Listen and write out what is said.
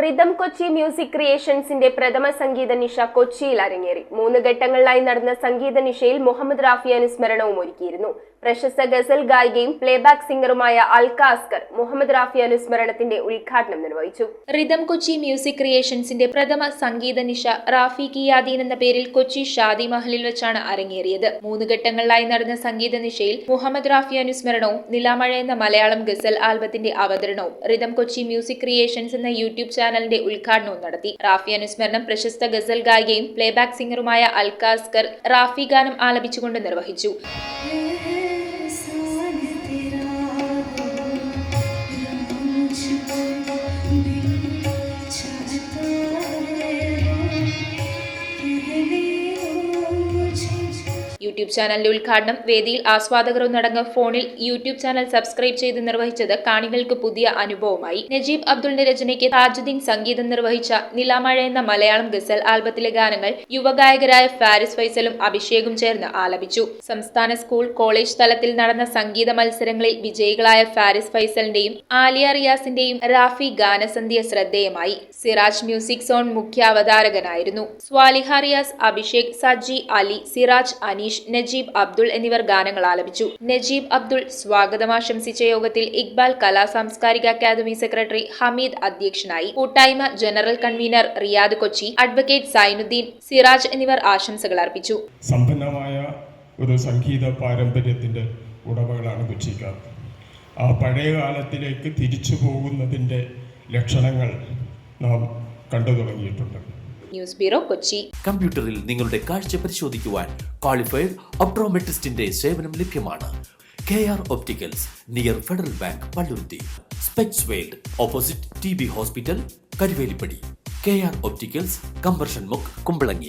Rhythm Kochi music ക്രിയേഷൻസിന്റെ പ്രഥമ സംഗീത നിശ കൊച്ചിയിൽ അരങ്ങേറി. 3 ഘട്ടങ്ങളിലായി നടന്ന സംഗീത നിശയിൽ മുഹമ്മദ് റാഫി അനുസ്മരണവും ഒരുക്കിയിരുന്നു. പ്രശസ്ത ഗസൽ ഗായികയും പ്ലേബാക്ക് സിംഗറുമായ അൽക്ക അസ്കർ മുഹമ്മദ് റാഫി അനുസ്മരണത്തിന്റെ ഉദ്ഘാടനം നിർവഹിച്ചു. റിതം കൊച്ചി മ്യൂസിക് ക്രിയേഷൻസിന്റെ പ്രഥമ സംഗീത നിശ റാഫി കിയാദീൻ എന്ന പേരിൽ കൊച്ചി ഷാദി മഹലിൽ വെച്ചാണ് അരങ്ങേറിയത്. 3 ഘട്ടങ്ങളിലായി നടന്ന സംഗീത നിശയിൽ മുഹമ്മദ് റാഫി അനുസ്മരണവും നിലാമഴ എന്ന മലയാളം ഗസൽ ആൽബത്തിന്റെ അവതരണവും റിതം കൊച്ചി മ്യൂസിക് ക്രിയേഷൻസ് എന്ന യൂട്യൂബ് ചാനലിന്റെ ഉദ്ഘാടനവും നടത്തി. റാഫി അനുസ്മരണം പ്രശസ്ത ഗസൽ ഗായികയും പ്ലേബാക്ക് സിംഗറുമായ അൽക്ക അസ്കർ റാഫി ഗാനം ആലപിച്ചുകൊണ്ട് നിർവഹിച്ചു. യൂട്യൂബ് ചാനലിന്റെ ഉദ്ഘാടനം വേദിയിൽ ആസ്വാദകർ ഒന്നടങ്കം ഫോണിൽ യൂട്യൂബ് ചാനൽ സബ്സ്ക്രൈബ് ചെയ്ത് നിർവഹിച്ചത് കാണികൾക്ക് പുതിയ അനുഭവമായി. നജീബ് അബ്ദുളിന്റെ രചനയ്ക്ക് താജുദ്ദീൻ സംഗീതം നിർവഹിച്ച നിലാമഴ എന്ന മലയാളം ഗസൽ ആൽബത്തിലെ ഗാനങ്ങൾ യുവഗായകരായ ഫാരിസ് ഫൈസലും അഭിഷേകും ചേർന്ന് ആലപിച്ചു. സംസ്ഥാന സ്കൂൾ കോളേജ് തലത്തിൽ നടന്ന സംഗീത മത്സരങ്ങളിൽ വിജയികളായ ഫാരിസ് ഫൈസലിന്റെയും ആലിയ റിയാസിന്റെയും റാഫി ഗാനസന്ധ്യ ശ്രദ്ധേയമായി. സിറാജ് മ്യൂസിക് സോൺ മുഖ്യ അവതാരകനായിരുന്നു. സ്വാലിഹ റിയാസ്, അഭിഷേക്, സജി, അലി, സിറാജ്, അനീഷ്, നജീബ് അബ്ദുൾ എന്നിവർ ഗാനങ്ങൾ ആലപിച്ചു. നജീബ് അബ്ദുൾ സ്വാഗതം ആശംസിച്ച യോഗത്തിൽ ഇക്ബാൽ കലാ സാംസ്കാരിക അക്കാദമി സെക്രട്ടറി ഹമീദ് അധ്യക്ഷനായി. കൂട്ടായ്മ general convener Riyad Kochi, advocate Zainuddin, Siraj എന്നിവർ ആശംസകൾ അർപ്പിച്ചു. സമ്പന്നമായ ഒരു സംഗീത പാരമ്പര്യത്തിന്റെ ഉടമകളാണ് കൊച്ചിക്കാർ. ആ പഴയ കാലത്തിലേക്ക് തിരിച്ചു പോകുന്നതിന്റെ ലക്ഷണങ്ങൾ നാം കണ്ടു തുടങ്ങിയിട്ടുണ്ട്. News bureau Kochi. കമ്പ്യൂട്ടറിൽ നിങ്ങളുടെ കാഴ്ച പരിശോധിക്കുവാൻ ക്വാളിഫൈഡ് ഒപ്ട്രോമെട്രിസ്റ്റിന്റെ സേവനം ലഭ്യമാണ്. KR opticals, near federal bank, Palluruthy. Specs world, opposite TB hospital, Karuvelippady. KR opticals, combustion മുക്ക്, കുമ്പളങ്ങി.